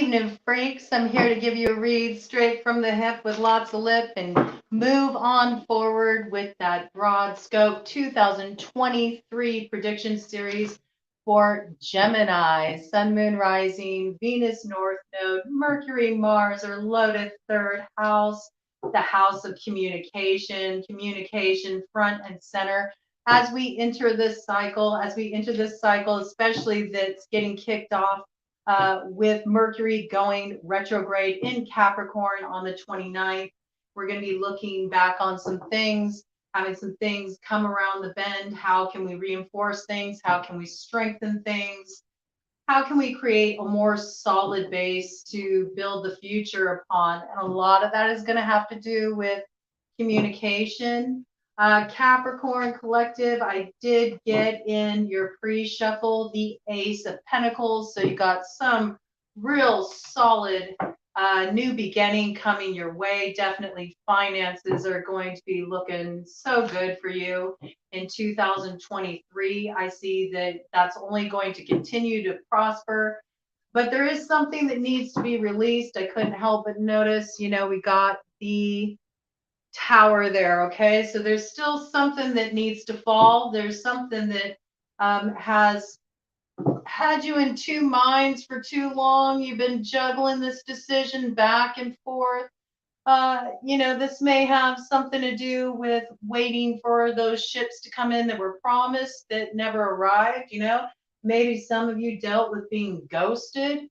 evening, freaks. I'm here to give you a read straight from the hip with lots of lip and move on forward with that BROADscope 2023 prediction series for Gemini, Sun, Moon, Rising, Venus, North Node, Mercury, Mars, or loaded third house, the house of communication, communication front and center. As we enter this cycle, especially that's getting kicked off with Mercury going retrograde in Capricorn on the 29th. We're going to be looking back on some things, having some things come around the bend. How can we reinforce things? How can we strengthen things? How can we create a more solid base to build the future upon? And a lot of that is going to have to do with communication. Capricorn Collective, I did get in your pre-shuffle the Ace of Pentacles. So you got some real solid new beginning coming your way. Definitely finances are going to be looking so good for you in 2023. I see that that's only going to continue to prosper. But there is something that needs to be released. I couldn't help but notice, we got the Tower there. Okay, so there's still something that needs to fall. There's something that has had you in two minds for too long. You've been juggling this decision back and forth. This may have something to do with waiting for those ships to come in that were promised that never arrived. Maybe some of you dealt with being ghosted.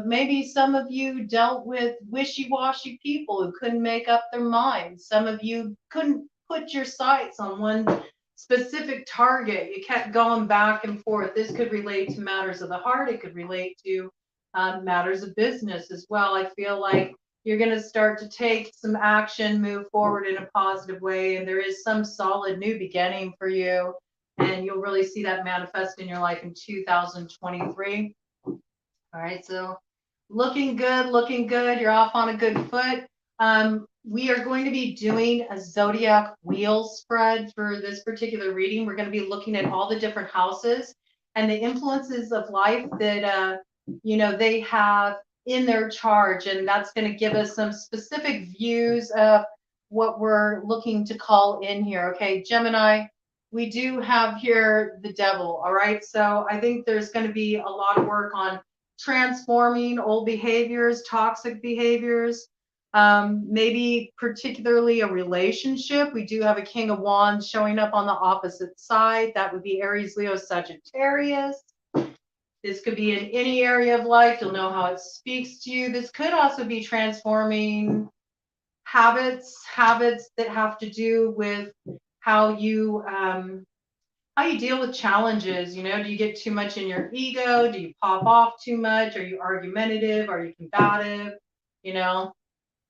Maybe some of you dealt with wishy-washy people who couldn't make up their minds. Some of you couldn't put your sights on one specific target. You kept going back and forth. This could relate to matters of the heart. It could relate to matters of business as well. I feel like you're going to start to take some action, move forward in a positive way, and there is some solid new beginning for you, and you'll really see that manifest in your life in 2023. All right, so looking good. You're off on a good foot. We are going to be doing a zodiac wheel spread for this particular reading. We're going to be looking at all the different houses and the influences of life that, they have in their charge. And that's going to give us some specific views of what we're looking to call in here. Okay, Gemini, we do have here the devil. All right, so I think there's going to be a lot of work on transforming old behaviors, toxic behaviors, maybe particularly a relationship. We do have a King of Wands showing up on the opposite side. That would be Aries, Leo, Sagittarius. This could be in any area of life. You'll know how it speaks to you. This could also be transforming habits that have to do with how you deal with challenges. Do you get too much in your ego? Do you pop off too much? Are you argumentative? Are you combative?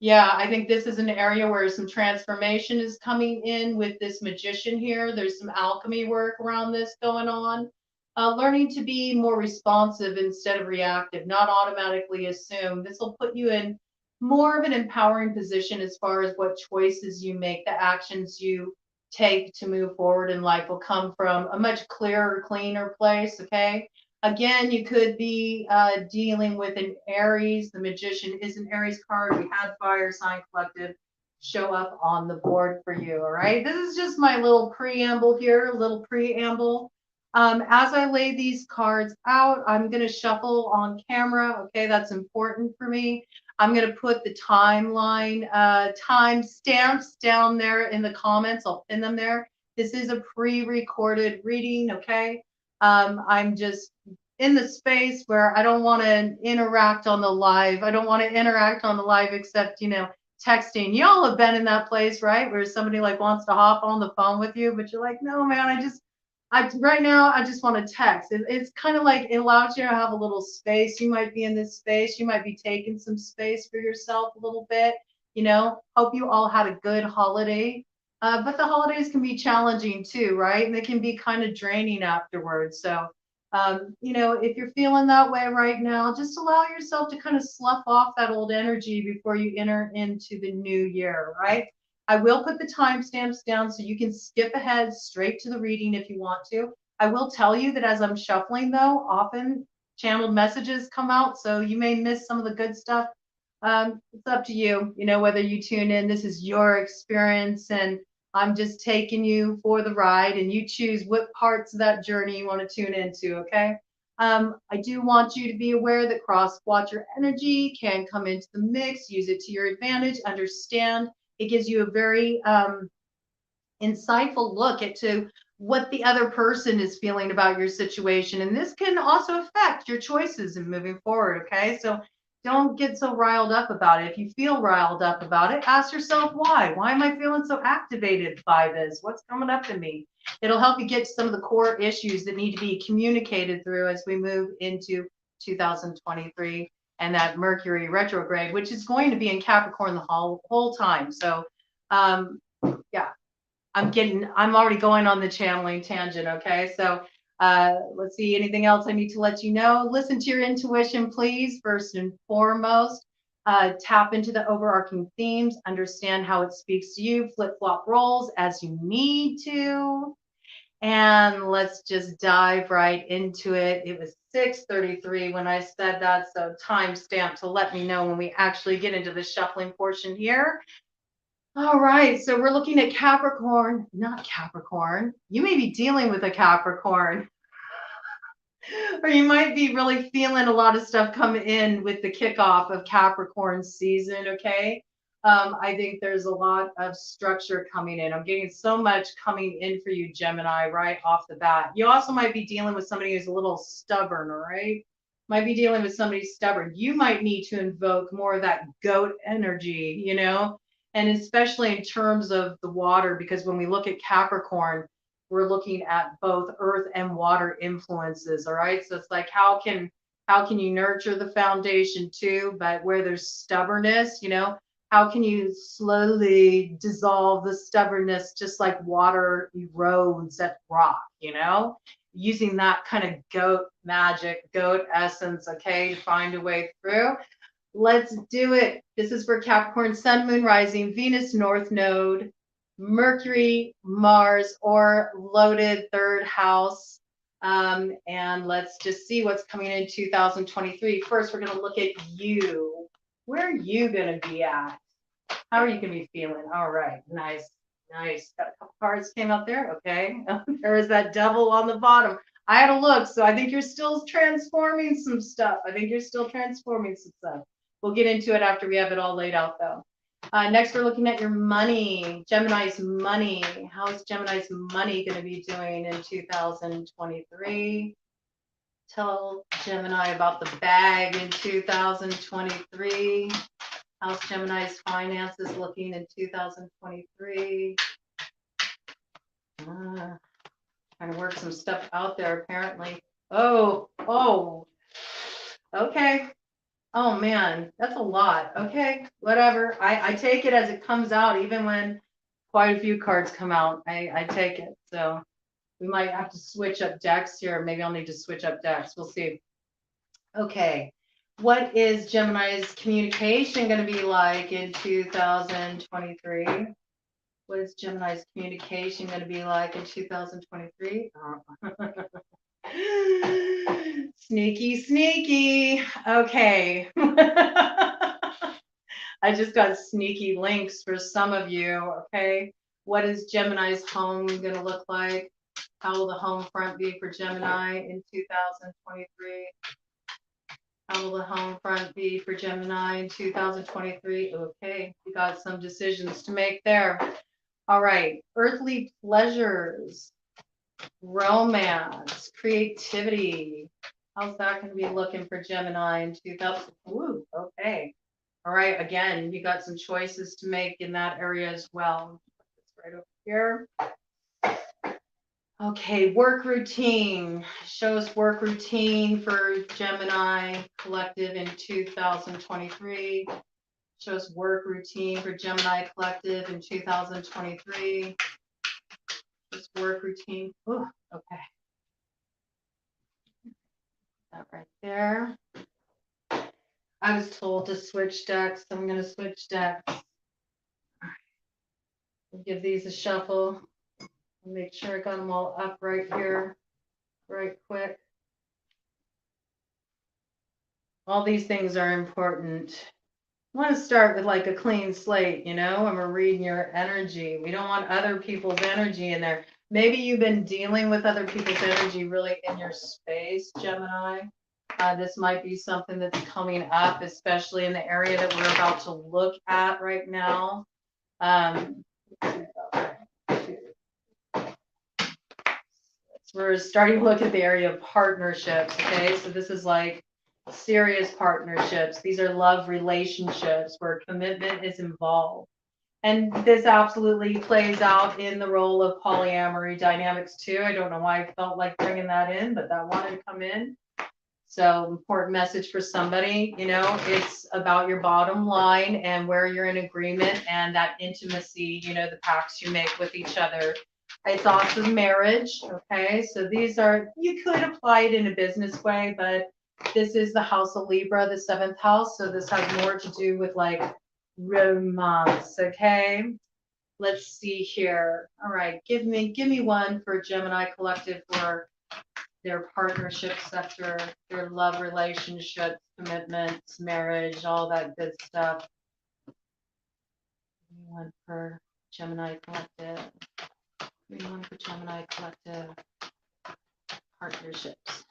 Yeah, I think this is an area where some transformation is coming in with this magician here. There's some alchemy work around this going on. Learning to be more responsive instead of reactive, not automatically assume. This will put you in more of an empowering position as far as what choices you make, the actions you take to move forward in life will come from a much clearer, cleaner place. Okay. Again, you could be dealing with an Aries. The magician is an Aries card. We had fire sign collective show up on the board for you. All right. This is just my little preamble here, As I lay these cards out, I'm going to shuffle on camera. Okay. That's important for me. I'm going to put the timeline, time stamps down there in the comments. I'll pin them there. This is a pre-recorded reading, okay? I'm just in the space where I don't want to interact on the live. I don't want to interact on the live except, texting. Y'all have been in that place, right? Where somebody wants to hop on the phone with you, but you're like, no, man, right now, I just want to text. It's kind of like it allows you to have a little space. You might be in this space. You might be taking some space for yourself a little bit. Hope you all had a good holiday. But the holidays can be challenging too, right? And they can be kind of draining afterwards. So, if you're feeling that way right now, just allow yourself to kind of slough off that old energy before you enter into the new year, right? I will put the timestamps down so you can skip ahead straight to the reading if you want to. I will tell you that as I'm shuffling, though, often channeled messages come out, so you may miss some of the good stuff. It's up to you, you know, whether you tune in. This is your experience, and I'm just taking you for the ride, and you choose what parts of that journey you want to tune into, okay? I do want you to be aware that cross-watcher energy can come into the mix. Use it to your advantage. Understand it gives you a very insightful look into what the other person is feeling about your situation. And this can also affect your choices in moving forward. Okay. So don't get so riled up about it. If you feel riled up about it, ask yourself why. Why am I feeling so activated by this? What's coming up in me? It'll help you get to some of the core issues that need to be communicated through as we move into 2023 and that Mercury retrograde, which is going to be in Capricorn the whole time. So, yeah, I'm already going on the channeling tangent. Okay. So, let's see, anything else I need to let you know? Listen to your intuition, please, first and foremost. Tap into the overarching themes, understand how it speaks to you, flip-flop roles as you need to. And let's just dive right into it. It was 6:33 when I said that, so timestamp to let me know when we actually get into the shuffling portion here. All right, so we're looking at Capricorn, not Capricorn. You may be dealing with a Capricorn, or you might be really feeling a lot of stuff come in with the kickoff of Capricorn season, okay? I think there's a lot of structure coming in. I'm getting so much coming in for you, Gemini, right off the bat. You also might be dealing with somebody who's a little stubborn, all right? Might be dealing with somebody stubborn. You might need to invoke more of that goat energy, you know? And especially in terms of the water, because when we look at Capricorn, we're looking at both earth and water influences. All right. So it's like, how can you nurture the foundation too? But where there's stubbornness, you know, how can you slowly dissolve the stubbornness, just like water erodes at rock, you know, using that kind of goat magic, goat essence, okay, to find a way through. Let's do it. This is for Capricorn, Sun, Moon, Rising, Venus, North Node, Mercury, Mars, or loaded third house. And let's just see what's coming in 2023. First, we're going to look at you. Where are you going to be at? How are you going to be feeling? All right. Nice. Nice. Got a couple cards came out there. Okay. There is that devil on the bottom. I had a look, so I think you're still transforming some stuff. We'll get into it after we have it all laid out, though. Next, we're looking at your money, Gemini's money. How's Gemini's money going to be doing in 2023? Tell Gemini about the bag in 2023. How's Gemini's finances looking in 2023? Trying to work some stuff out there, apparently. Oh, okay. Oh man, that's a lot. Okay, whatever. I take it as it comes out, even when quite a few cards come out. I take it. So we might have to switch up decks here. Maybe I'll need to switch up decks. We'll see. Okay. What is Gemini's communication going to be like in 2023? What is Gemini's communication going to be like in 2023? Sneaky, sneaky. Okay. I just got sneaky links for some of you. Okay. What is Gemini's home going to look like? How will the home front be for Gemini in 2023? How will the home front be for Gemini in 2023? Okay. You got some decisions to make there. All right. Earthly pleasures. Romance, creativity. How's that going to be looking for Gemini in 2000? Ooh, okay. All right. Again, you got some choices to make in that area as well. Right over here. Okay, work routine. Shows work routine for Gemini Collective in 2023. Shows work routine for Gemini Collective in 2023. Just work routine. Ooh, okay. That right there. I was told to switch decks, so I'm going to switch decks. All right. We'll give these a shuffle. Make sure I got them all up right here, right quick. All these things are important. I want to start with like a clean slate, you know, when we're reading your energy. We don't want other people's energy in there. Maybe you've been dealing with other people's energy really in your space, Gemini. This might be something that's coming up, especially in the area that we're about to look at right now. We're starting to look at the area of partnerships, okay? So this is like serious partnerships. These are love relationships where commitment is involved. And this absolutely plays out in the role of polyamory dynamics too. I don't know why I felt like bringing that in, but that wanted to come in. So important message for somebody, you know, it's about your bottom line and where you're in agreement and that intimacy, you know, the pacts you make with each other. It's also marriage, okay? So these are, you could apply it in a business way, but this is the house of Libra, the seventh house. So this has more to do with like romance, okay? Let's see here. All right, give me one for Gemini Collective for their partnership sector, their love relationships, commitments, marriage, all that good stuff. One for Gemini Collective. One for Gemini Collective. Partnerships.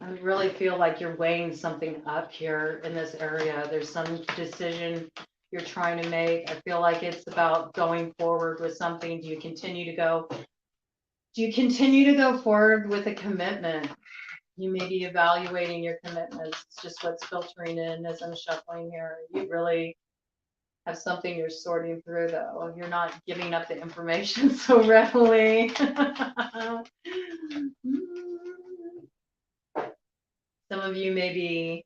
I really feel like you're weighing something up here in this area. There's some decision you're trying to make. I feel like it's about going forward with something. Do you continue to go forward with a commitment? You may be evaluating your commitments. It's just what's filtering in as I'm shuffling here. You really have something you're sorting through, though. You're not giving up the information so readily. Some of you may be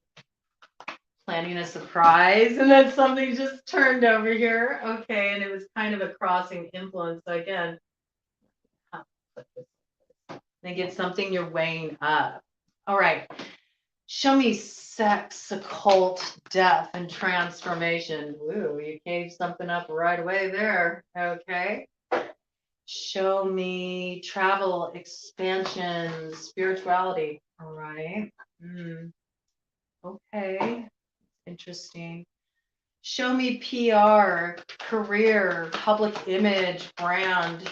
planning a surprise and then something just turned over here. Okay, and it was kind of a crossing influence. So again, I think it's something you're weighing up. All right. Show me sex, occult, death, and transformation. Ooh, you gave something up right away there. Okay. Show me travel, expansion, spirituality. All right. Okay. Interesting. Show me PR, career, public image, brand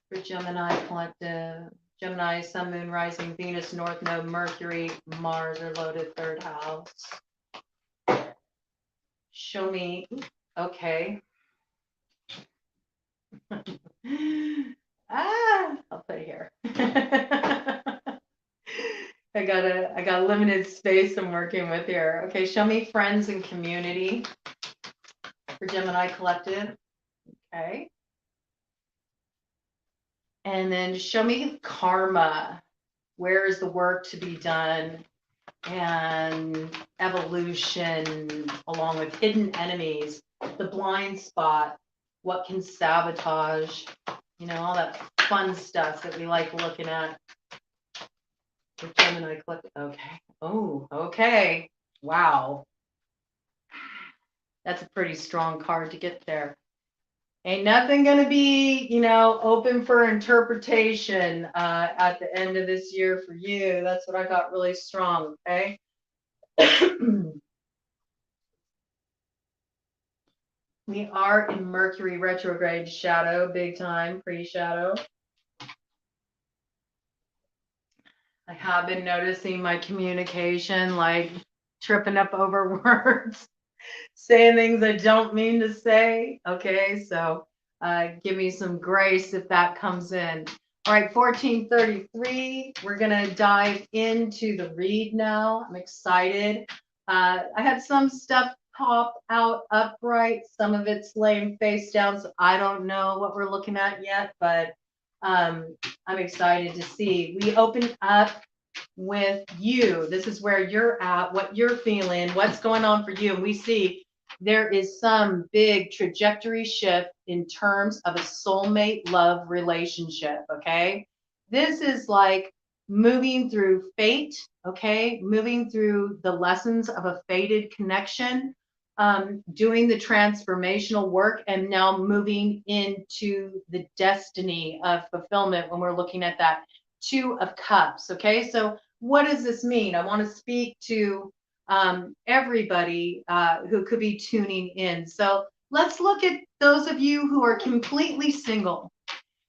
for Gemini Collective. Gemini, Sun, Moon, Rising, Venus, North Node, Mercury, Mars are loaded third house. Show me, okay. I'll put it here. I got limited space I'm working with here. Okay, show me friends and community for Gemini Collective. Okay. And then show me karma. Where is the work to be done? And evolution, along with hidden enemies, the blind spot, what can sabotage, you know, all that fun stuff that we like looking at. For Gemini Collective. Okay. Oh, okay. Wow. That's a pretty strong card to get there. Ain't nothing going to be, you know, open for interpretation at the end of this year for you. That's what I got really strong, okay? We are in Mercury retrograde shadow, big time, pre-shadow. I have been noticing my communication, like tripping up over words. Saying things I don't mean to say. Okay, so give me some grace if that comes in. All right, 1433. We're gonna dive into the read now. I'm excited. I had some stuff pop out upright. Some of it's laying face down, so I don't know what we're looking at yet, but I'm excited to see. We open up with you. This is where you're at, what you're feeling, what's going on for you. And we see there is some big trajectory shift in terms of a soulmate love relationship, okay? This is like moving through fate, okay? Moving through the lessons of a fated connection, doing the transformational work, and now moving into the destiny of fulfillment when we're looking at that Two of Cups, okay? So what does this mean? I want to speak to everybody who could be tuning in. So let's look at those of you who are completely single.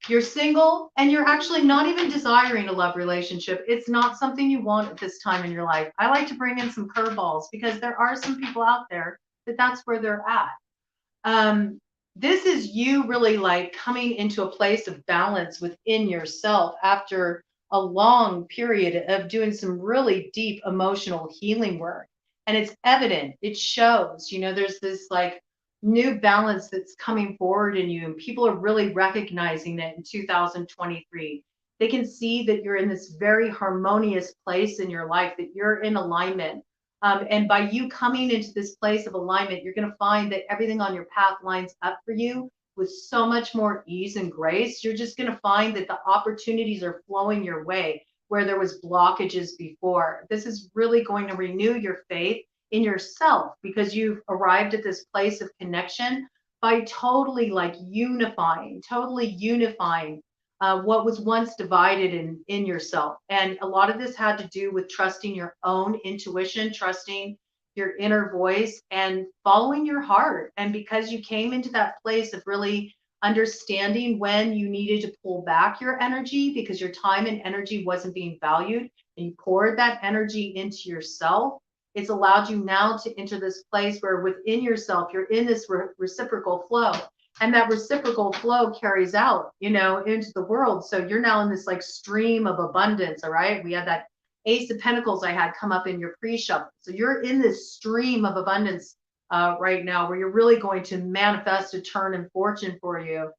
You're single and you're actually not even desiring a love relationship. It's not something you want at this time in your life. I like to bring in some curveballs because there are some people out there that that's where they're at. This is you really like coming into a place of balance within yourself after a long period of doing some really deep emotional healing work. And it's evident, it shows, there's this like new balance that's coming forward in you, and people are really recognizing it in 2023. They can see that you're in this very harmonious place in your life, that you're in alignment. And by you coming into this place of alignment, you're going to find that everything on your path lines up for you with so much more ease and grace. You're just going to find that the opportunities are flowing your way where there was blockages before. This is really going to renew your faith in yourself because you've arrived at this place of connection by totally unifying what was once divided in yourself. And a lot of this had to do with trusting your own intuition, trusting your inner voice, and following your heart. And because you came into that place of really understanding when you needed to pull back your energy because your time and energy wasn't being valued, and you poured that energy into yourself, it's allowed you now to enter this place where within yourself, you're in this reciprocal flow. And that reciprocal flow carries out, into the world. So you're now in this like stream of abundance. All right. We had that Ace of Pentacles I had come up in your pre-shuffle. So you're in this stream of abundance right now where you're really going to manifest a turn in fortune for you.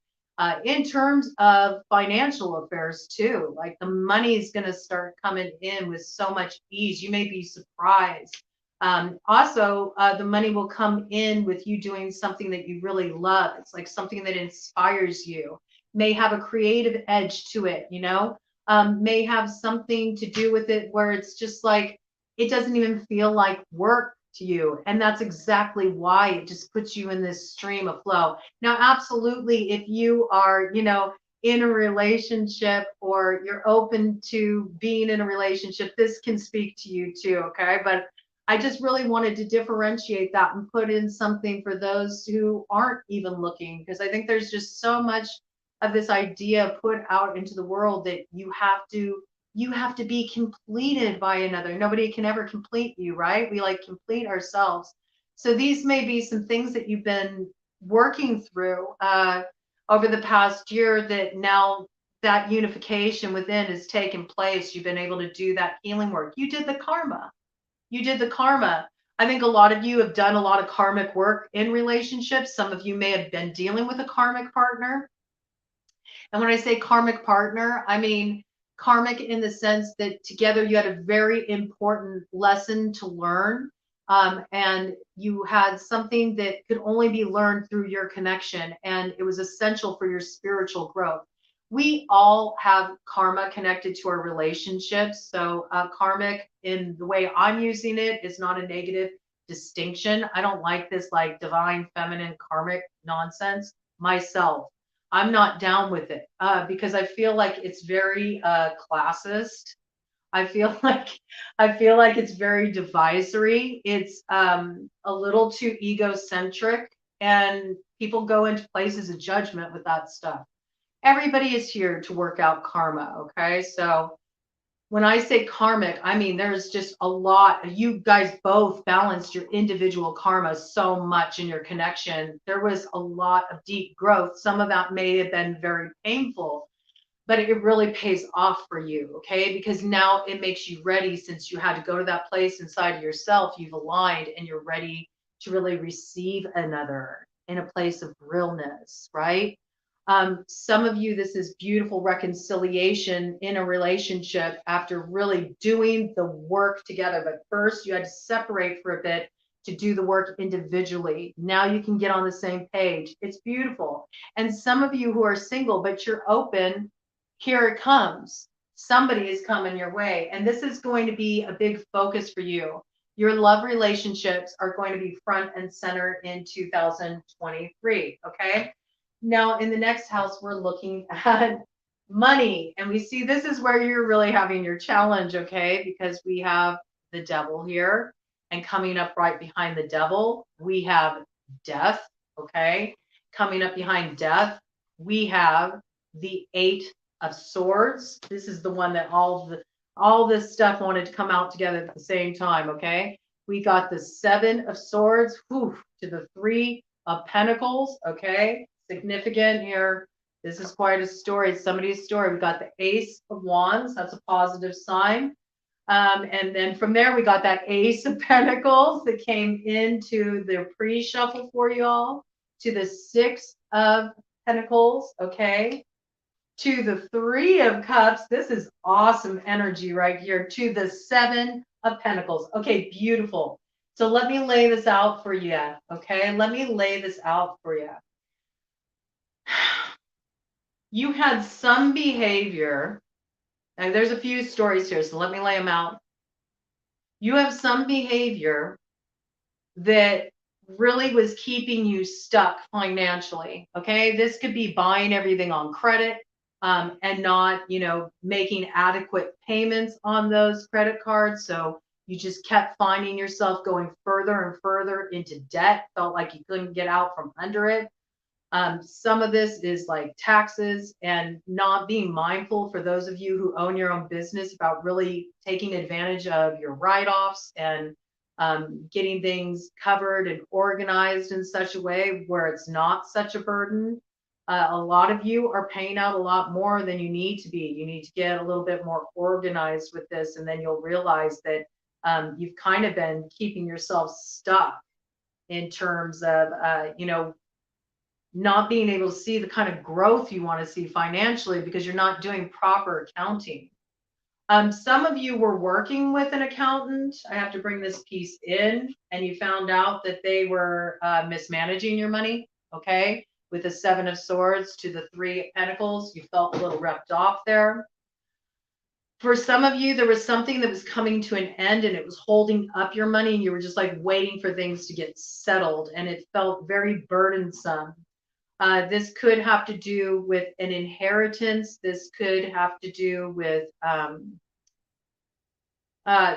In terms of financial affairs too, like the money is going to start coming in with so much ease. You may be surprised. Also, the money will come in with you doing something that you really love. It's like something that inspires you, may have a creative edge to it, may have something to do with it where it's just like, it doesn't even feel like work to you. And that's exactly why it just puts you in this stream of flow. Now, absolutely, if you are, in a relationship or you're open to being in a relationship, this can speak to you too. Okay. But I just really wanted to differentiate that and put in something for those who aren't even looking, because I think there's just so much of this idea put out into the world that you have to be completed by another. Nobody can ever complete you, right? We like complete ourselves. So these may be some things that you've been working through over the past year that now that unification within has taken place. You've been able to do that healing work. You did the karma. I think a lot of you have done a lot of karmic work in relationships. Some of you may have been dealing with a karmic partner. And when I say karmic partner, I mean karmic in the sense that together you had a very important lesson to learn. And you had something that could only be learned through your connection. And it was essential for your spiritual growth. We all have karma connected to our relationships. So karmic, in the way I'm using it, is not a negative distinction. I don't like this like divine feminine karmic nonsense myself. I'm not down with it because I feel like it's very classist. I feel like it's very divisory. It's a little too egocentric, and people go into places of judgment with that stuff. Everybody is here to work out karma, okay? So when I say karmic, I mean there's just a lot. You guys both balanced your individual karma so much in your connection. There was a lot of deep growth. Some of that may have been very painful, but it really pays off for you, okay? Because now it makes you ready. Since you had to go to that place inside of yourself, you've aligned and you're ready to really receive another in a place of realness, right? Some of you, this is beautiful reconciliation in a relationship after really doing the work together. But first, you had to separate for a bit to do the work individually. Now you can get on the same page. It's beautiful. And some of you who are single, but you're open, here it comes. Somebody is coming your way. And this is going to be a big focus for you. Your love relationships are going to be front and center in 2023. Okay. Now, in the next house, we're looking at money. And we see this is where you're really having your challenge, okay? Because we have the devil here, and coming up right behind the devil, we have death, okay? Coming up behind death, we have the Eight of Swords. This is the one that all this stuff wanted to come out together at the same time, okay? We got the Seven of Swords, whew, to the Three of Pentacles, okay? Significant here. This is quite a story. It's somebody's story. We got the Ace of Wands. That's a positive sign. And then from there, we got that Ace of Pentacles that came into the pre-shuffle for you all, to the Six of Pentacles, okay? To the Three of Cups. This is awesome energy right here. To the Seven of Pentacles. Okay, beautiful. So let me lay this out for you, okay? Let me lay this out for you. You had some behavior, and there's a few stories here, so let me lay them out. You have some behavior that really was keeping you stuck financially, okay? This could be buying everything on credit, and not, making adequate payments on those credit cards. So you just kept finding yourself going further and further into debt, felt like you couldn't get out from under it. Some of this is like taxes and not being mindful, for those of you who own your own business, about really taking advantage of your write-offs and getting things covered and organized in such a way where it's not such a burden. A lot of you are paying out a lot more than you need to be. You need to get a little bit more organized with this, and then you'll realize that you've kind of been keeping yourself stuck in terms of, not being able to see the kind of growth you want to see financially because you're not doing proper accounting. Some of you were working with an accountant. I have to bring this piece in, and you found out that they were mismanaging your money, okay? With the Seven of Swords to the Three of Pentacles, you felt a little ripped off there. For some of you, there was something that was coming to an end and it was holding up your money, and you were just like waiting for things to get settled, and it felt very burdensome. This could have to do with an inheritance. This could have to do with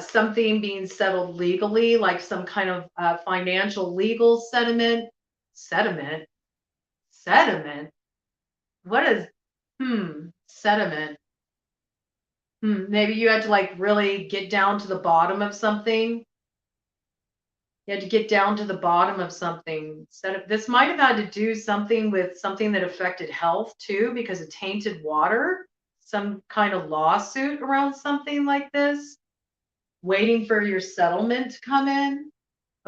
something being settled legally, like some kind of financial legal settlement. Sediment? What is, sediment? Maybe you had to like really get down to the bottom of something. You had to get down to the bottom of something. This might have had to do something with something that affected health too, because of tainted water, some kind of lawsuit around something like this, waiting for your settlement to come in.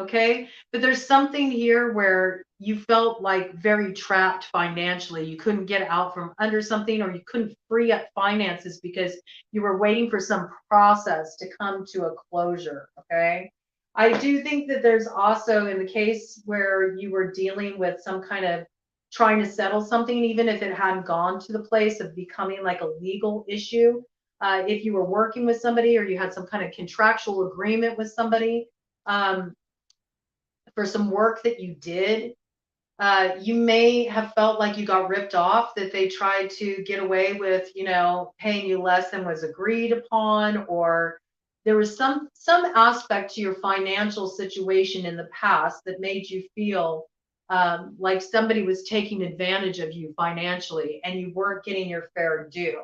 Okay. But there's something here where you felt like very trapped financially. You couldn't get out from under something, or you couldn't free up finances because you were waiting for some process to come to a closure. Okay. I do think that there's also, in the case where you were dealing with some kind of trying to settle something, even if it hadn't gone to the place of becoming like a legal issue, if you were working with somebody or you had some kind of contractual agreement with somebody, for some work that you did, you may have felt like you got ripped off, that they tried to get away with, paying you less than was agreed upon, or there was some aspect to your financial situation in the past that made you feel like somebody was taking advantage of you financially and you weren't getting your fair due.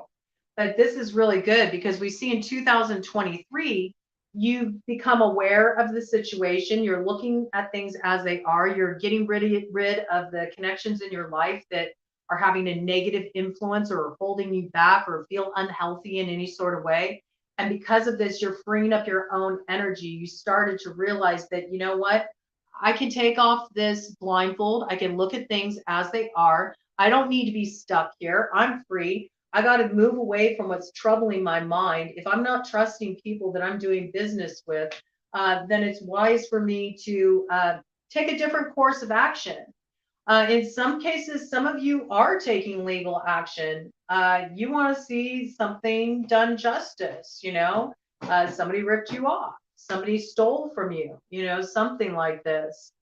But this is really good because we see in 2023, you become aware of the situation. You're looking at things as they are. You're getting rid of the connections in your life that are having a negative influence or holding you back or feel unhealthy in any sort of way. And because of this, you're freeing up your own energy. You started to realize that, you know what? I can take off this blindfold. I can look at things as they are. I don't need to be stuck here. I'm free. I got to move away from what's troubling my mind. If I'm not trusting people that I'm doing business with, then it's wise for me to take a different course of action. In some cases, some of you are taking legal action. You want to see something done justice, somebody ripped you off, somebody stole from you, something like this.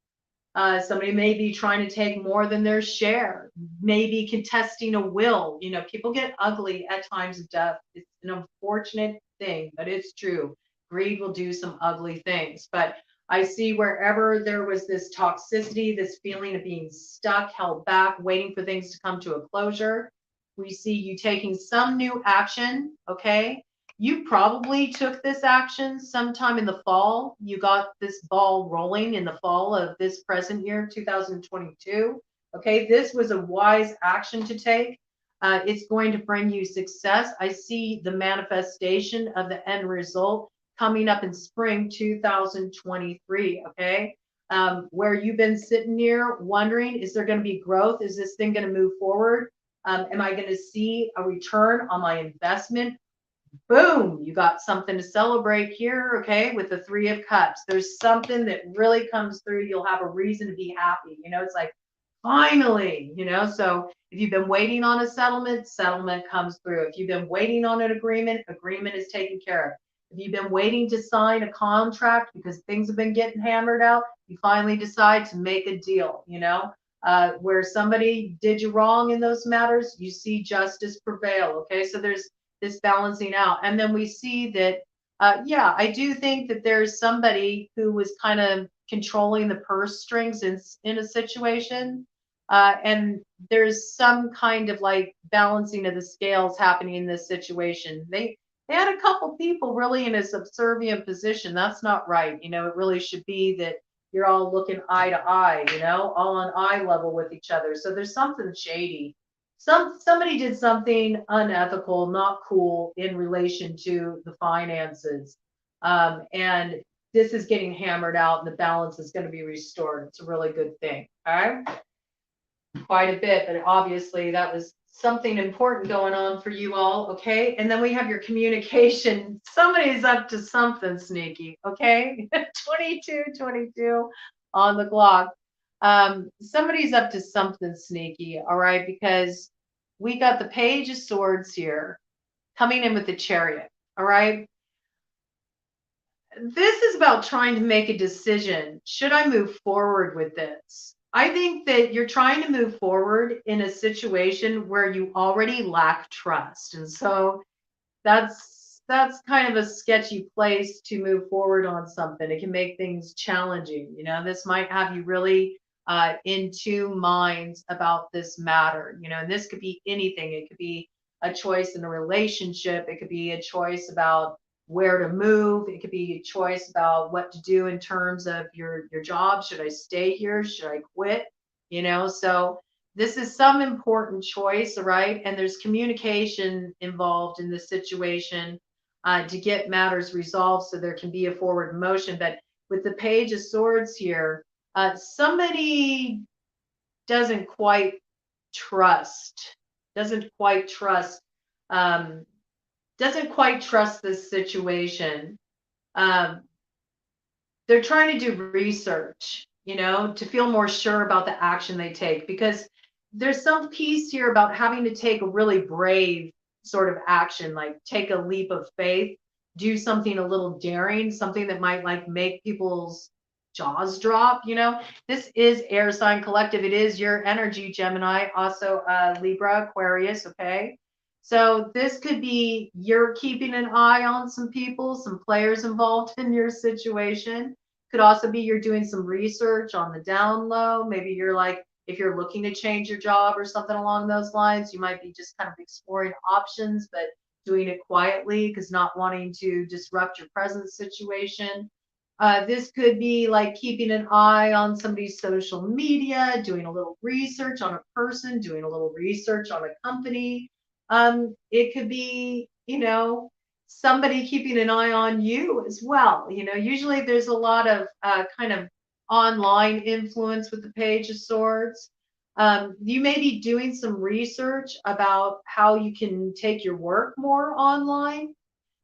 Somebody may be trying to take more than their share, maybe contesting a will. You know, people get ugly at times of death. It's an unfortunate thing, but it's true. Greed will do some ugly things. But I see wherever there was this toxicity, this feeling of being stuck, held back, waiting for things to come to a closure, we see you taking some new action, okay? You probably took this action sometime in the fall. You got this ball rolling in the fall of this present year, 2022. Okay, this was a wise action to take. It's going to bring you success. I see the manifestation of the end result coming up in spring 2023. Okay, where you've been sitting here wondering, is there going to be growth? Is this thing going to move forward? Am I going to see a return on my investment? Boom, you got something to celebrate here, okay, with the Three of Cups. There's something that really comes through. You'll have a reason to be happy. You know, it's like, finally, you know. So if you've been waiting on a settlement, settlement comes through. If you've been waiting on an agreement, agreement is taken care of. If you've been waiting to sign a contract because things have been getting hammered out, you finally decide to make a deal, you know. Where somebody did you wrong in those matters, you see justice prevail, okay. So there's this balancing out. And then we see that, yeah, I do think that there's somebody who was kind of controlling the purse strings in a situation. And there's some kind of like balancing of the scales happening in this situation. They had a couple people really in a subservient position. That's not right. You know, it really should be that you're all looking eye to eye, you know, all on eye level with each other. So there's something shady. Somebody did something unethical, not cool in relation to the finances. And this is getting hammered out and the balance is going to be restored. It's a really good thing. All right. Quite a bit, but obviously that was something important going on for you all. Okay. And then we have your communication. Somebody's up to something sneaky. Okay. 22 on the clock. Somebody's up to something sneaky, all right, because we got the Page of Swords here coming in with the Chariot, all right. This is about trying to make a decision. Should I move forward with this? I think that you're trying to move forward in a situation where you already lack trust. And so that's kind of a sketchy place to move forward on something. It can make things challenging. You know, this might have you really in two minds about this matter. You know, and this could be anything. It could be a choice in a relationship. It could be a choice about where to move. It could be a choice about what to do in terms of your job. Should I stay here? Should I quit? You know, so this is some important choice, right? And there's communication involved in this situation to get matters resolved so there can be a forward motion. But with the Page of Swords here, somebody doesn't quite trust this situation. They're trying to do research, you know, to feel more sure about the action they take, because there's some piece here about having to take a really brave sort of action, like take a leap of faith, do something a little daring, something that might like make people's jaws drop. You know, this is air sign collective. It is your energy, Gemini, also Libra, Aquarius. Okay. So this could be you're keeping an eye on some people, some players involved in your situation. Could also be you're doing some research on the down low. Maybe you're like, if you're looking to change your job or something along those lines, you might be just kind of exploring options, but doing it quietly because not wanting to disrupt your present situation. This could be like keeping an eye on somebody's social media, doing a little research on a person, doing a little research on a company. It could be, you know, somebody keeping an eye on you as well. You know, usually there's a lot of kind of online influence with the Page of Swords. You may be doing some research about how you can take your work more online.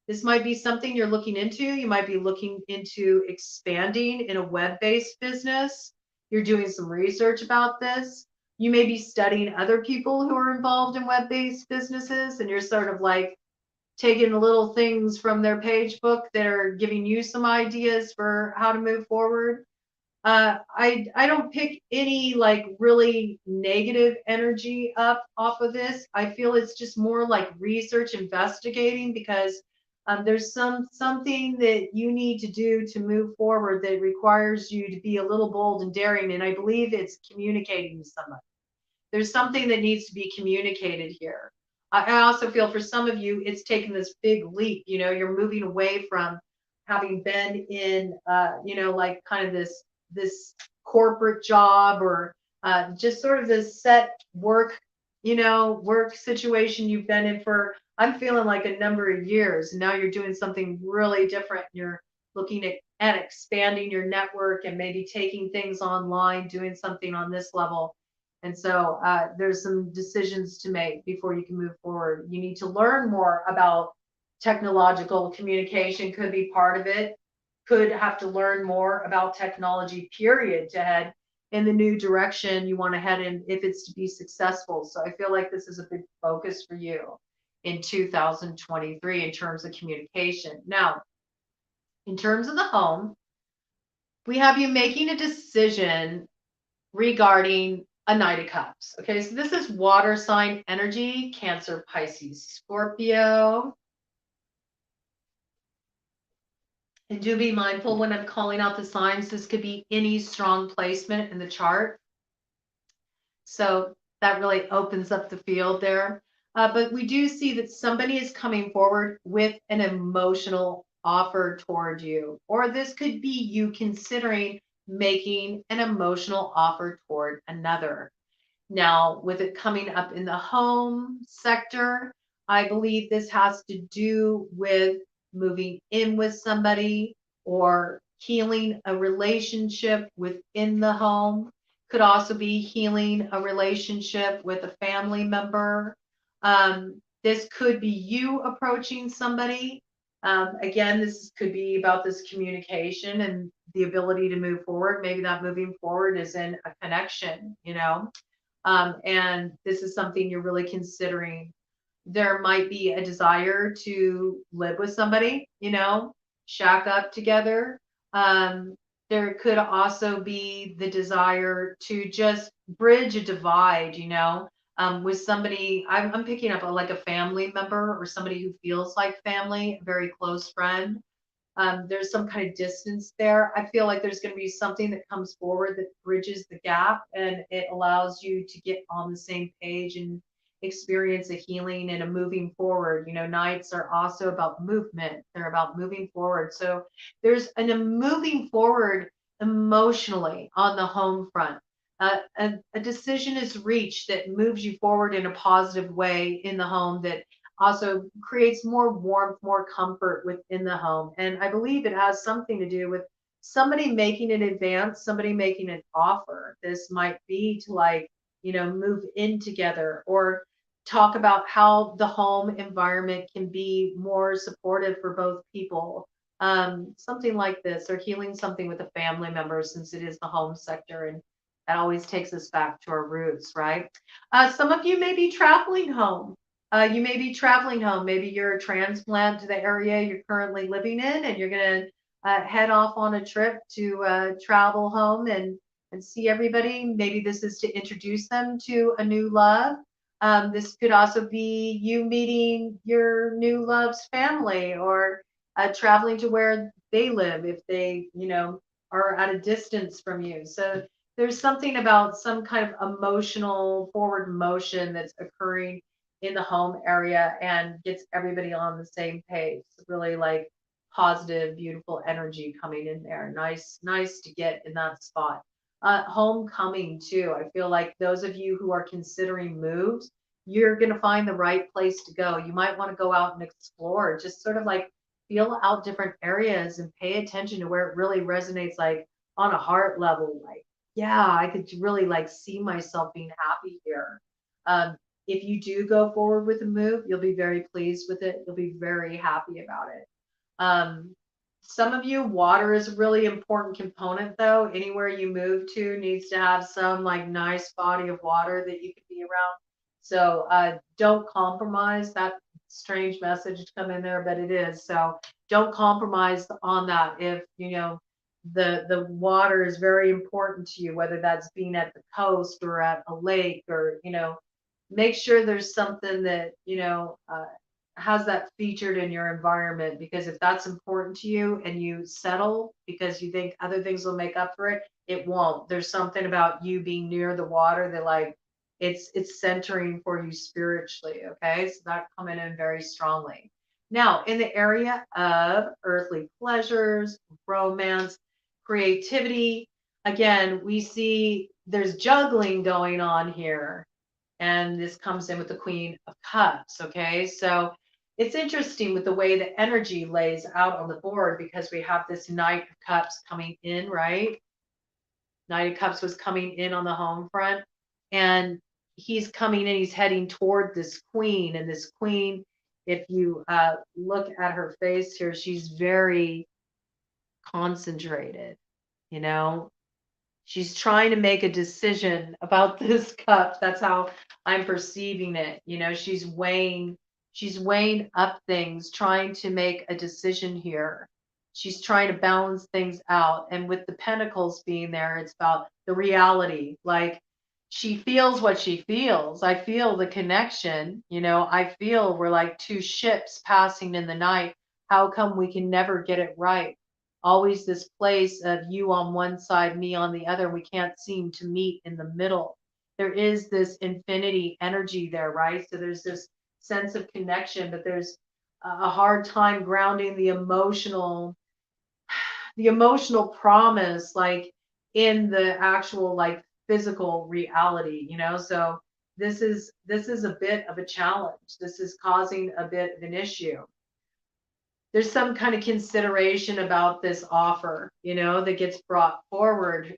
This might be something you're looking into. You might be looking into expanding in a web-based business. You're doing some research about this. You may be studying other people who are involved in web-based businesses, and you're sort of like taking little things from their page book that are giving you some ideas for how to move forward. I don't pick any like really negative energy up off of this. I feel it's just more like research investigating, because there's something that you need to do to move forward that requires you to be a little bold and daring, and I believe it's communicating to somebody. There's something that needs to be communicated here. I also feel for some of you, it's taken this big leap. You know, you're moving away from having been in, like kind of this corporate job, or just sort of this set work, work situation you've been in for, I'm feeling like a number of years. And now you're doing something really different. You're looking at expanding your network and maybe taking things online, doing something on this level. And so there's some decisions to make before you can move forward. You need to learn more about technological communication, could be part of it. Could have to learn more about technology, period, to head in the new direction you want to head in if it's to be successful. So I feel like this is a big focus for you in 2023 in terms of communication. Now, in terms of the home, we have you making a decision regarding a Knight of Cups. Okay, so this is water sign energy, Cancer, Pisces, Scorpio. And do be mindful when I'm calling out the signs. This could be any strong placement in the chart. So that really opens up the field there. But we do see that somebody is coming forward with an emotional offer toward you, or this could be you considering making an emotional offer toward another. Now, with it coming up in the home sector, I believe this has to do with moving in with somebody or healing a relationship within the home. Could also be healing a relationship with a family member. This could be you approaching somebody. Again, this could be about this communication and the ability to move forward. Maybe that moving forward is in a connection, and this is something you're really considering. There might be a desire to live with somebody, shack up together. There could also be the desire to just bridge a divide, with somebody. I'm picking up like a family member or somebody who feels like family, a very close friend. There's some kind of distance there. I feel like there's going to be something that comes forward that bridges the gap, and it allows you to get on the same page and experience a healing and a moving forward. Nights are also about movement. They're about moving forward. So there's a moving forward emotionally on the home front. A decision is reached that moves you forward in a positive way in the home, that also creates more warmth, more comfort within the home. And I believe it has something to do with somebody making an advance, somebody making an offer. This might be to move in together, or talk about how the home environment can be more supportive for both people. Something like this, or healing something with a family member, since it is the home sector, and that always takes us back to our roots, right? Some of you may be traveling home. You may be traveling home. Maybe you're a transplant to the area you're currently living in, and you're going to head off on a trip to travel home and see everybody. Maybe this is to introduce them to a new love. This could also be you meeting your new love's family, or traveling to where they live if they, are at a distance from you. So there's something about some kind of emotional forward motion that's occurring in the home area and gets everybody on the same page. Really like positive, beautiful energy coming in there. Nice to get in that spot. Homecoming too. I feel like those of you who are considering moves, you're going to find the right place to go. You might want to go out and explore, just sort of like feel out different areas and pay attention to where it really resonates, like on a heart level. Like, yeah, I could really like see myself being happy here. If you do go forward with a move, you'll be very pleased with it. You'll be very happy about it. Some of you, water is a really important component though. Anywhere you move to needs to have some like nice body of water that you can be around. So don't compromise. That strange message to come in there, but it is. So don't compromise on that. If the water is very important to you, whether that's being at the coast or at a lake, or, make sure there's something that, has that featured in your environment, because if that's important to you and you settle because you think other things will make up for it, it won't. There's something about you being near the water that, like, it's centering for you spiritually. Okay, so that coming in very strongly. Now, in the area of earthly pleasures, romance, creativity, again, we see there's juggling going on here. And this comes in with the Queen of Cups. Okay, so it's interesting with the way the energy lays out on the board, because we have this Knight of Cups coming in, right? Knight of Cups was coming in on the home front, and he's coming in, he's heading toward this queen. And this queen, if you look at her face here, she's very concentrated, you know, she's trying to make a decision about this cup. That's how I'm perceiving it. She's weighing up things, trying to make a decision here. She's trying to balance things out. And with the pentacles being there, it's about the reality. Like, she feels what she feels. I feel the connection. I feel we're like two ships passing in the night. How come we can never get it right? Always this place of you on one side, me on the other. We can't seem to meet in the middle. There is this infinity energy there, right? So there's this sense of connection, but there's a hard time grounding the emotional promise, like, in the actual, like, physical reality. So this is a bit of a challenge. This is causing a bit of an issue. There's some kind of consideration about this offer, that gets brought forward.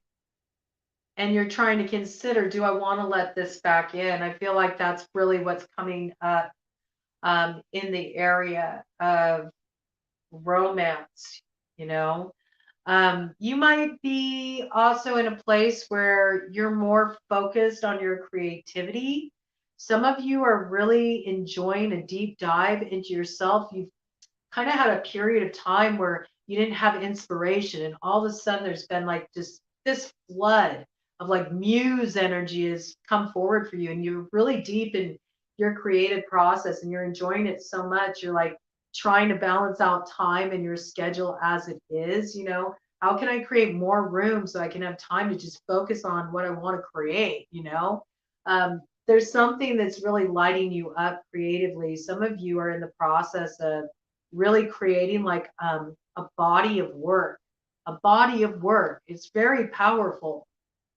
And you're trying to consider, do I want to let this back in? I feel like that's really what's coming up in the area of romance. You might be also in a place where you're more focused on your creativity. Some of you are really enjoying a deep dive into yourself. You've kind of had a period of time where you didn't have inspiration, and all of a sudden there's been like just this flood of, like, muse energy has come forward for you, and you're really deep in your creative process and you're enjoying it so much. You're like trying to balance out time in your schedule as it is. How can I create more room so I can have time to just focus on what I want to create? There's something that's really lighting you up creatively. Some of you are in the process of really creating, like, a body of work. It's very powerful.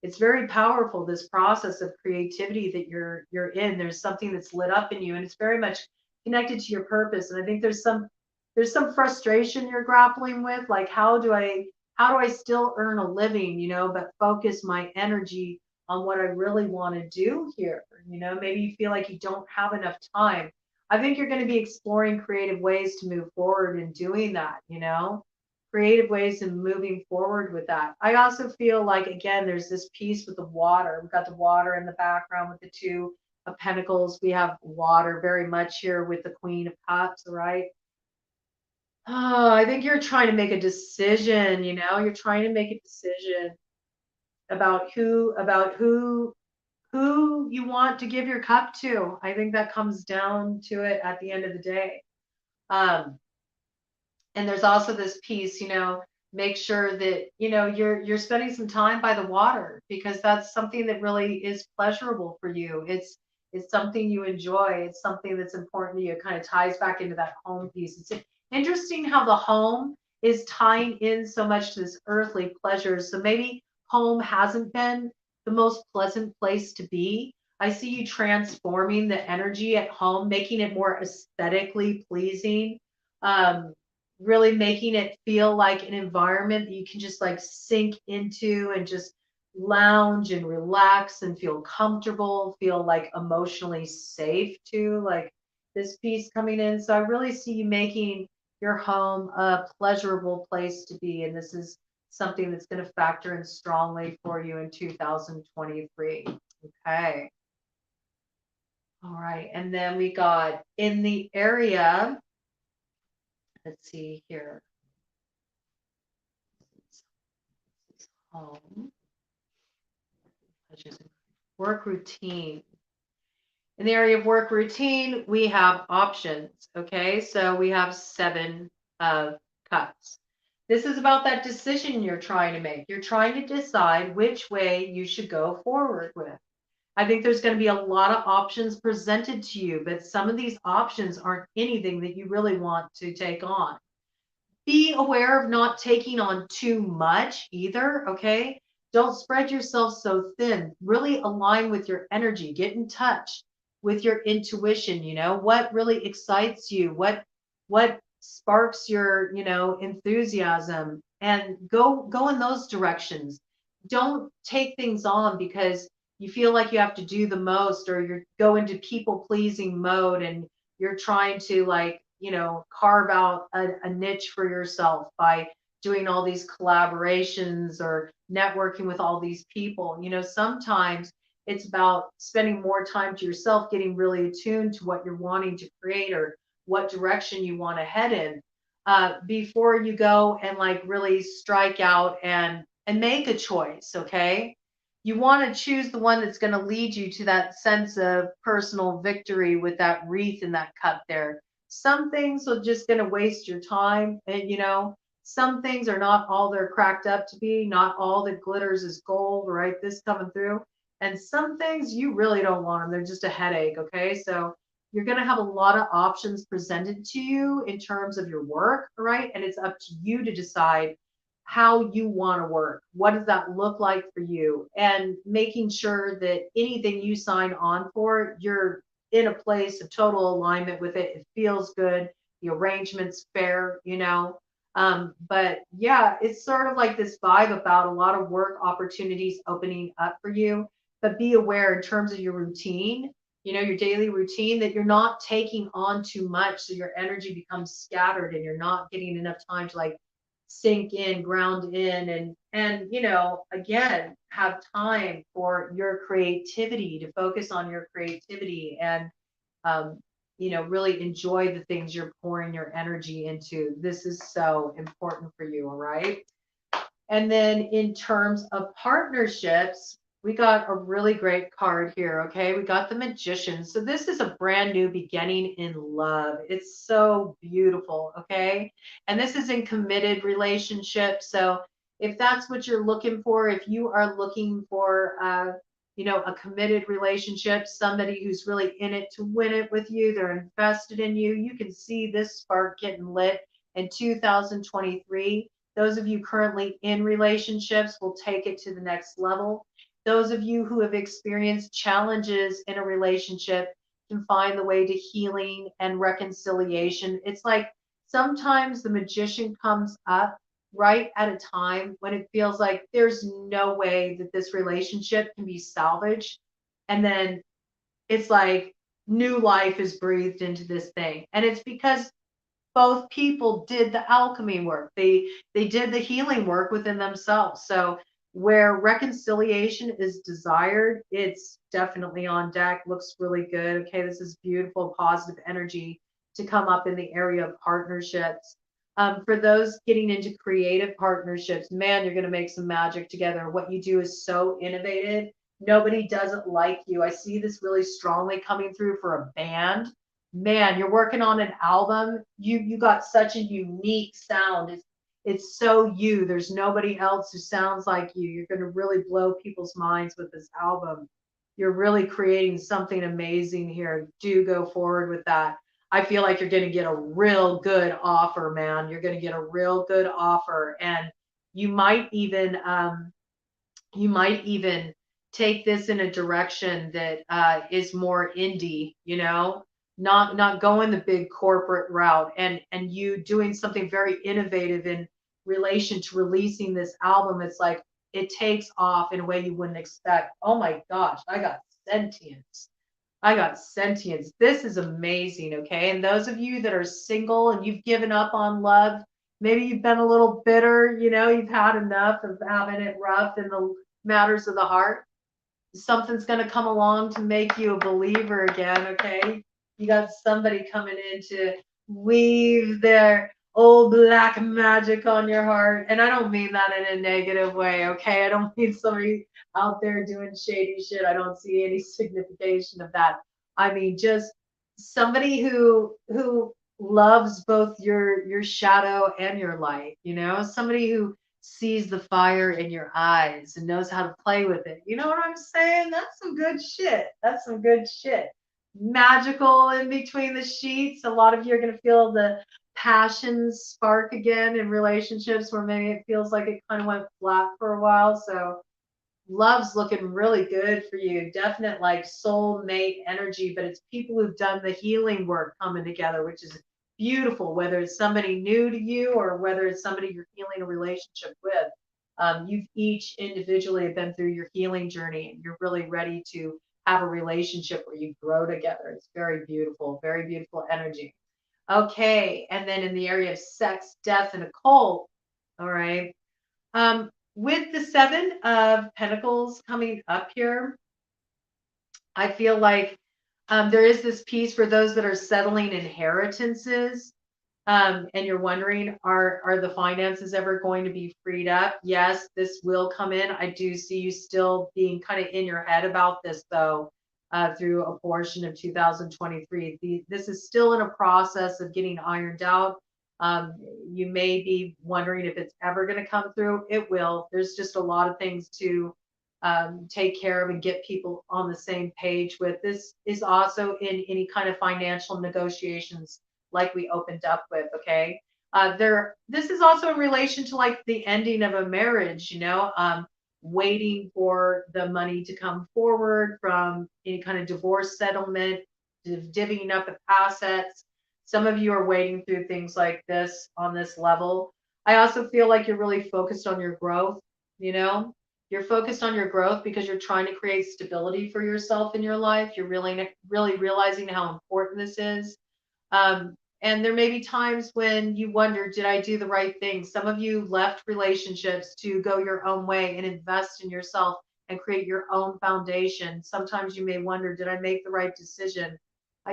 It's very powerful, this process of creativity that you're in. There's something that's lit up in you, and it's very much connected to your purpose. And I think there's some frustration you're grappling with, like, how do I still earn a living, but focus my energy on what I really want to do here. Maybe you feel like you don't have enough time. I think you're going to be exploring creative ways to move forward in doing that, creative ways in moving forward with that. I also feel like, again, there's this piece with the water. We've got the water in the background with the Two of Pentacles. We have water very much here with the Queen of Cups, right? Oh, I think you're trying to make a decision, you're trying to make a decision about who you want to give your cup to. I think that comes down to it at the end of the day. And there's also this piece, make sure that, you're spending some time by the water, because that's something that really is pleasurable for you. It's something you enjoy. It's something that's important to you. It kind of ties back into that home piece. It's interesting how the home is tying in so much to this earthly pleasures. So maybe home hasn't been the most pleasant place to be. I see you transforming the energy at home, making it more aesthetically pleasing, really making it feel like an environment that you can just, like, sink into and just lounge and relax and feel comfortable, feel like emotionally safe too, like this piece coming in. So I really see you making your home a pleasurable place to be. And this is something that's going to factor in strongly for you in 2023. Okay. All right. And then we got in the area, let's see here. home. Work routine. In the area of work routine, we have options. Okay, so we have 7 of cups. This is about that decision you're trying to make. You're trying to decide which way you should go forward with. I think there's going to be a lot of options presented to you, but some of these options aren't anything that you really want to take on. Be aware of not taking on too much either, okay? Don't spread yourself so thin. Really align with your energy. Get in touch with your intuition, what really excites you, what sparks your, enthusiasm, and go in those directions. Don't take things on because you feel like you have to do the most, or you go into people pleasing mode and you're trying to, like, carve out a niche for yourself by doing all these collaborations or networking with all these people. Sometimes it's about spending more time to yourself, getting really attuned to what you're wanting to create or what direction you want to head in, before you go and, like, really strike out and make a choice. Okay, you want to choose the one that's going to lead you to that sense of personal victory with that wreath in that cup there. Some things are just going to waste your time, and some things are not all they're cracked up to be. Not all that glitters is gold, right? This coming through. And some things you really don't want them. They're just a headache. Okay, so you're going to have a lot of options presented to you in terms of your work, right? And it's up to you to decide how you want to work. What does that look like for you? And making sure that anything you sign on for, you're in a place of total alignment with it. It feels good. The arrangement's fair, But yeah, it's sort of like this vibe about a lot of work opportunities opening up for you. But be aware in terms of your routine, your daily routine, that you're not taking on too much. So your energy becomes scattered and you're not getting enough time to, like, sink in, ground in, and again, have time for your creativity, to focus on your creativity and really enjoy the things you're pouring your energy into. This is so important for you. All right. And then in terms of partnerships, we got a really great card here. Okay, we got the Magician. So this is a brand new beginning in love. It's so beautiful. Okay, and this is in committed relationships. So if that's what you're looking for, if you are looking for a committed relationship, somebody who's really in it to win it with you, they're invested in you, you can see this spark getting lit in 2023. Those of you currently in relationships will take it to the next level. Those of you who have experienced challenges in a relationship can find the way to healing and reconciliation. It's like sometimes the Magician comes up right at a time when it feels like there's no way that this relationship can be salvaged. And then it's like new life is breathed into this thing. And it's because both people did the alchemy work. They did the healing work within themselves. So where reconciliation is desired, it's definitely on deck. Looks really good. Okay, this is beautiful, positive energy to come up in the area of partnerships. For those getting into creative partnerships, man, you're going to make some magic together. What you do is so innovative. Nobody does it like you. I see this really strongly coming through for a band. Man, you're working on an album. You got such a unique sound. It's so you. There's nobody else who sounds like you. You're going to really blow people's minds with this album. You're really creating something amazing here. Do go forward with that. I feel like you're going to get a real good offer, man. You're going to get a real good offer, and you might even take this in a direction that is more indie, not going the big corporate route, and you doing something very innovative in relation to releasing this album. It's like it takes off in a way you wouldn't expect. Oh my gosh, I got sentience. This is amazing. Okay, and those of you that are single and you've given up on love, maybe you've been a little bitter, you've had enough of having it rough in the matters of the heart. Something's going to come along to make you a believer again. Okay, you got somebody coming in to weave their old black magic on your heart. And I don't mean that in a negative way, okay? I don't mean somebody out there doing shady shit. I don't see any signification of that. I mean just somebody who loves both your shadow and your light, you know, somebody who sees the fire in your eyes and knows how to play with it. You know what I'm saying? That's some good shit. That's some good shit. Magical in between the sheets. A lot of you are going to feel the passions spark again in relationships where maybe it feels like it kind of went flat for a while. So love's looking really good for you. Definite like soulmate energy, but it's people who've done the healing work coming together, which is beautiful, whether it's somebody new to you or whether it's somebody you're healing a relationship with. You've each individually been through your healing journey and you're really ready to have a relationship where you grow together. It's very beautiful energy. Okay, and then in the area of sex, death, and occult, all right. With the Seven of Pentacles coming up here, I feel like there is this piece for those that are settling inheritances. And you're wondering, are the finances ever going to be freed up? Yes, this will come in. I do see you still being kind of in your head about this, though, through a portion of 2023. This is still in a process of getting ironed out. You may be wondering if it's ever going to come through. It will. There's just a lot of things to take care of and get people on the same page with. This is also in any kind of financial negotiations like we opened up with, okay? This is also in relation to like the ending of a marriage, you know, waiting for the money to come forward from any kind of divorce settlement, divvying up of assets. Some of you are waiting through things like this on this level. I also feel like you're really focused on your growth, you know? You're focused on your growth because you're trying to create stability for yourself in your life. You're really realizing how important this is. And there may be times when you wonder, did I do the right thing? Some of you left relationships to go your own way and invest in yourself and create your own foundation. Sometimes you may wonder, did I make the right decision?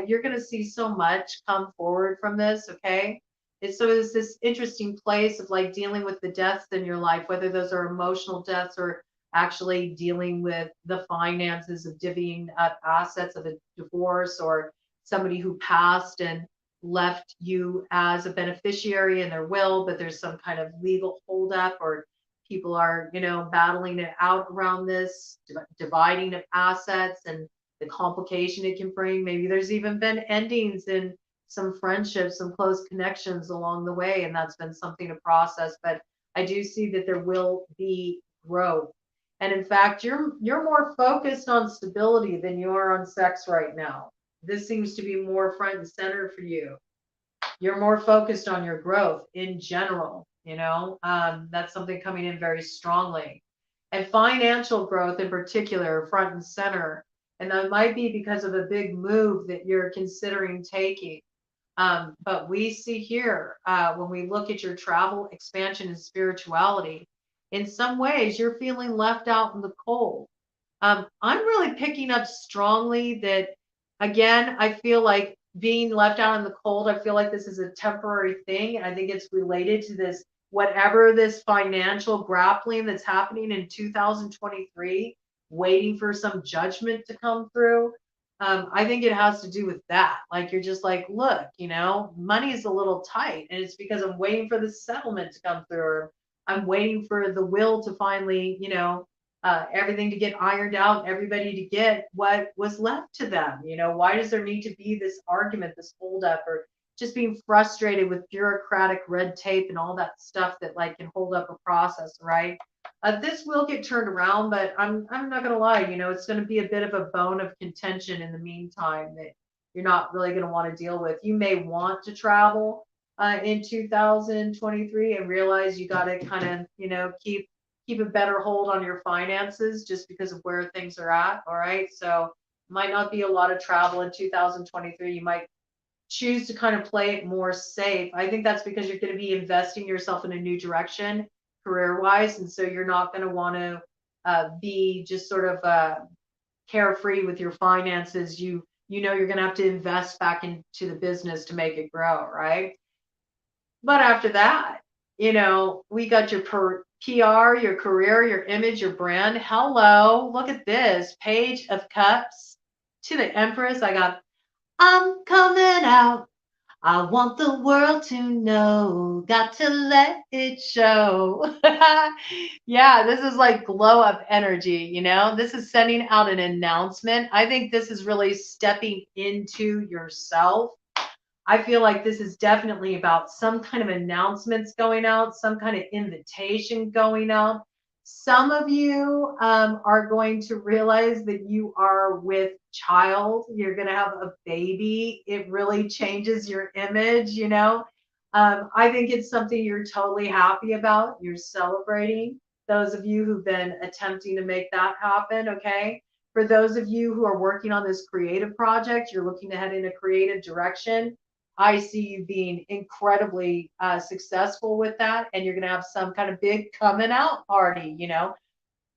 You're going to see so much come forward from this, okay? It's this interesting place of like dealing with the deaths in your life, whether those are emotional deaths or actually dealing with the finances of divvying up assets of a divorce or somebody who passed and left you as a beneficiary in their will, but there's some kind of legal holdup or people are, you know, battling it out around this, dividing of assets and the complication it can bring. Maybe there's even been endings in some friendships, some close connections along the way, and that's been something to process. But I do see that there will be growth. And in fact, you're more focused on stability than you are on sex right now. This seems to be more front and center for you. You're more focused on your growth in general, you know, that's something coming in very strongly. And financial growth in particular, front and center. And that might be because of a big move that you're considering taking. But we see here, when we look at your travel, expansion, and spirituality, in some ways you're feeling left out in the cold. I'm really picking up strongly that, again, I feel like being left out in the cold, I feel like this is a temporary thing. I think it's related to this, whatever this financial grappling that's happening in 2023, waiting for some judgment to come through. I think it has to do with that. Like you're just like, look, you know, money is a little tight, and it's because I'm waiting for the settlement to come through, or I'm waiting for the will to finally, you know, everything to get ironed out, everybody to get what was left to them. You know, why does there need to be this argument, this holdup, or just being frustrated with bureaucratic red tape and all that stuff that like can hold up a process, right? This will get turned around, but I'm not gonna lie, you know, it's gonna be a bit of a bone of contention in the meantime that you're not really gonna want to deal with. You may want to travel in 2023 and realize you got to kind of, you know, keep a better hold on your finances just because of where things are at. All right. So might not be a lot of travel in 2023. You might choose to kind of play it more safe. I think that's because you're going to be investing yourself in a new direction career wise. And so you're not going to want to be just sort of carefree with your finances. You know, you're going to have to invest back into the business to make it grow. Right. But after that, we got your PR, your career, your image, your brand. Hello, look at this Page of Cups to the Empress. I got, I'm coming out. I want the world to know, got to let it show. Yeah, this is like glow up energy, This is sending out an announcement. I think this is really stepping into yourself. I feel like this is definitely about some kind of announcements going out, some kind of invitation going out. Some of you are going to realize that you are with child. You're going to have a baby. It really changes your image. I think it's something you're totally happy about. You're celebrating. Those of you who've been attempting to make that happen, okay? For those of you who are working on this creative project, you're looking to head in a creative direction. I see you being incredibly successful with that, and you're going to have some kind of big coming out party.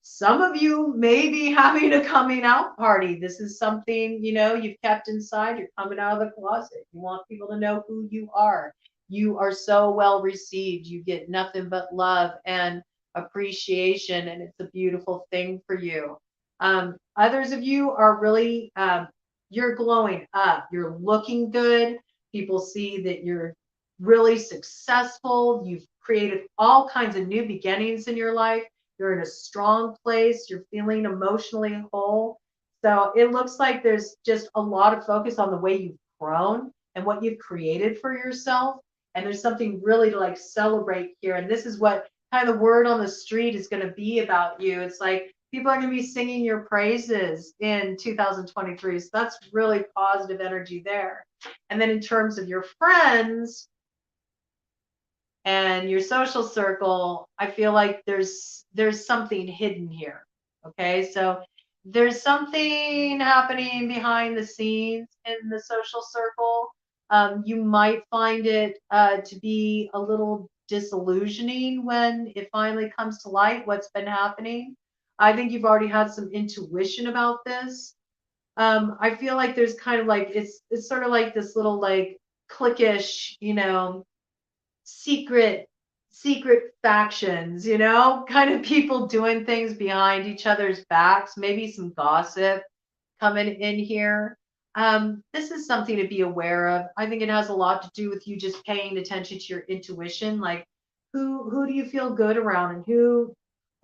Some of you may be having a coming out party. This is something, you've kept inside. You're coming out of the closet. You want people to know who you are. You are so well received. You get nothing but love and appreciation, and it's a beautiful thing for you. Others of you are really, you're glowing up. You're looking good. People see that you're really successful. You've created all kinds of new beginnings in your life. You're in a strong place. You're feeling emotionally whole. So it looks like there's just a lot of focus on the way you've grown and what you've created for yourself. And there's something really to like celebrate here. And this is what kind of the word on the street is going to be about you. It's like people are going to be singing your praises in 2023. So that's really positive energy there. And then in terms of your friends and your social circle, I feel like there's something hidden here. Okay, so there's something happening behind the scenes in the social circle. You might find it to be a little disillusioning when it finally comes to light what's been happening. I think you've already had some intuition about this. I feel like there's kind of like it's sort of like this little like cliquish, secret factions, kind of people doing things behind each other's backs, maybe some gossip coming in here. This is something to be aware of. I think it has a lot to do with you just paying attention to your intuition, like who do you feel good around, and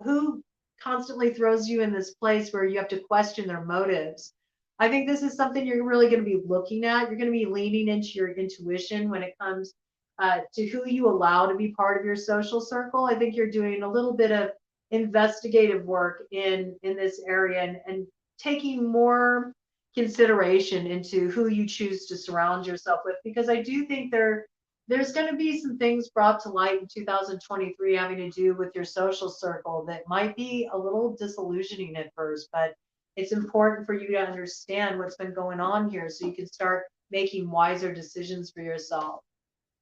who constantly throws you in this place where you have to question their motives. I think this is something you're really going to be looking at. You're going to be leaning into your intuition when it comes to who you allow to be part of your social circle. I think you're doing a little bit of investigative work in this area, and taking more consideration into who you choose to surround yourself with, because I do think there's going to be some things brought to light in 2023 having to do with your social circle that might be a little disillusioning at first, but it's important for you to understand what's been going on here so you can start making wiser decisions for yourself.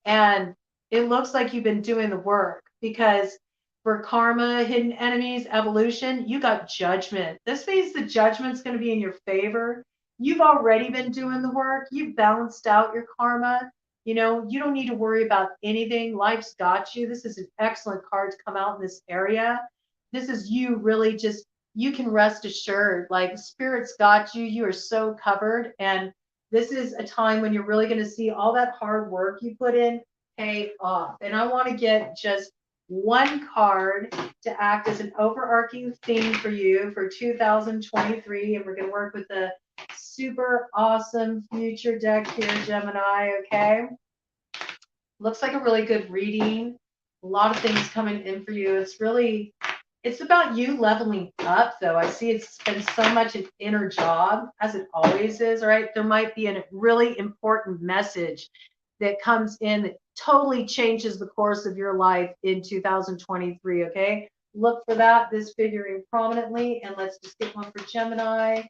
And it looks like you've been doing the work, because for karma, hidden enemies, evolution, you got judgment. This means the judgment's going to be in your favor. You've already been doing the work. You've balanced out your karma. You don't need to worry about anything. Life's got you. This is an excellent card to come out in this area. This is you really just, you can rest assured, like Spirit's got you. You are so covered. And this is a time when you're really going to see all that hard work you put in pay off. And I want to get just one card to act as an overarching theme for you for 2023. And we're going to work with the super awesome future deck here, Gemini, okay? Looks like a really good reading. A lot of things coming in for you. It's about you leveling up, though. I see it's been so much an inner job, as it always is, right? There might be a really important message that comes in that totally changes the course of your life in 2023, okay? Look for that, this figuring prominently, and let's just get one for Gemini.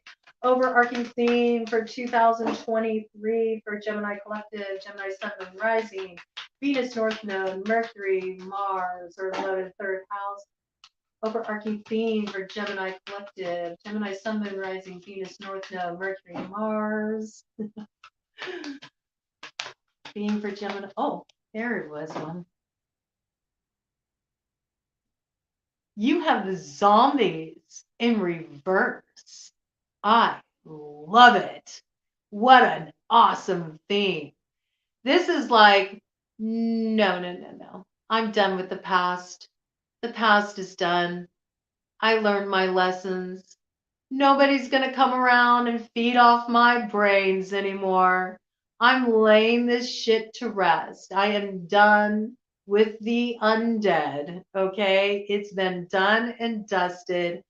Overarching theme for 2023 for Gemini Collective, Gemini Sun, Moon, Rising, Venus, North Node, Mercury, Mars, or 11th, 3rd house. Overarching theme for Gemini Collective, Gemini Sun, Moon, Rising, Venus, North Node, Mercury, Mars. Theme for Gemini. Oh, There was one. You have the zombies in reverse. I love it. What an awesome theme. This is like, no, no, no, no. I'm done with the past. The past is done. I learned my lessons. Nobody's going to come around and feed off my brains anymore. I'm laying this shit to rest. I am done with the undead. Okay. It's been done and dusted.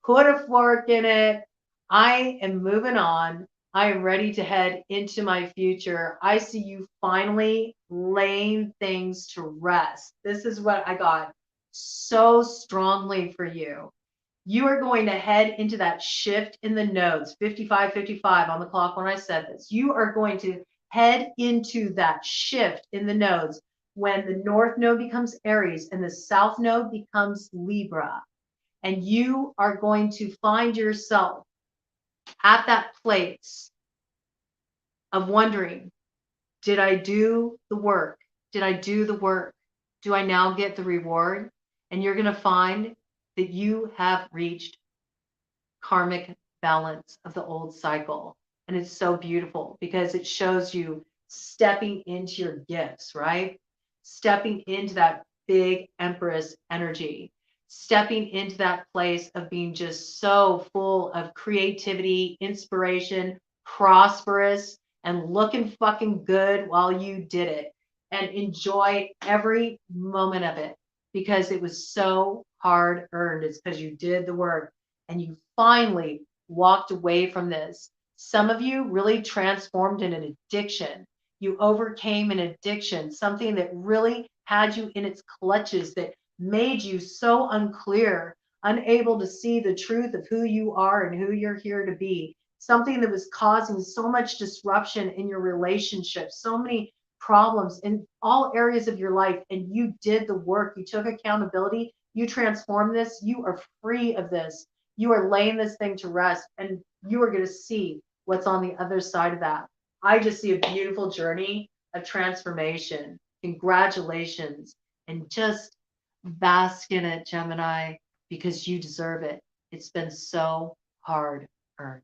Put a fork in it. I am moving on. I am ready to head into my future. I see you finally laying things to rest. This is what I got so strongly for you. You are going to head into that shift in the nodes, 55 on the clock when I said this. You are going to head into that shift in the nodes when the north node becomes Aries and the south node becomes Libra. And you are going to find yourself at that place of wondering, did I do the work? Did I do the work? Do I now get the reward? And you're going to find that you have reached karmic balance of the old cycle. And it's so beautiful because it shows you stepping into your gifts, right? Stepping into that big Empress energy, stepping into that place of being just so full of creativity, inspiration, prosperous, and looking fucking good while you did it. And enjoy every moment of it because it was so hard earned. It's because you did the work and you finally walked away from this. Some of you really transformed in an addiction. You overcame an addiction, something that really had you in its clutches, that made you so unclear, unable to see the truth of who you are and who you're here to be. Something that was causing so much disruption in your relationships, so many problems in all areas of your life. And you did the work. You took accountability. You transformed this. You are free of this. You are laying this thing to rest, and you are going to see what's on the other side of that. I just see a beautiful journey of transformation. Congratulations. And just bask in it, Gemini, because you deserve it. It's been so hard earned.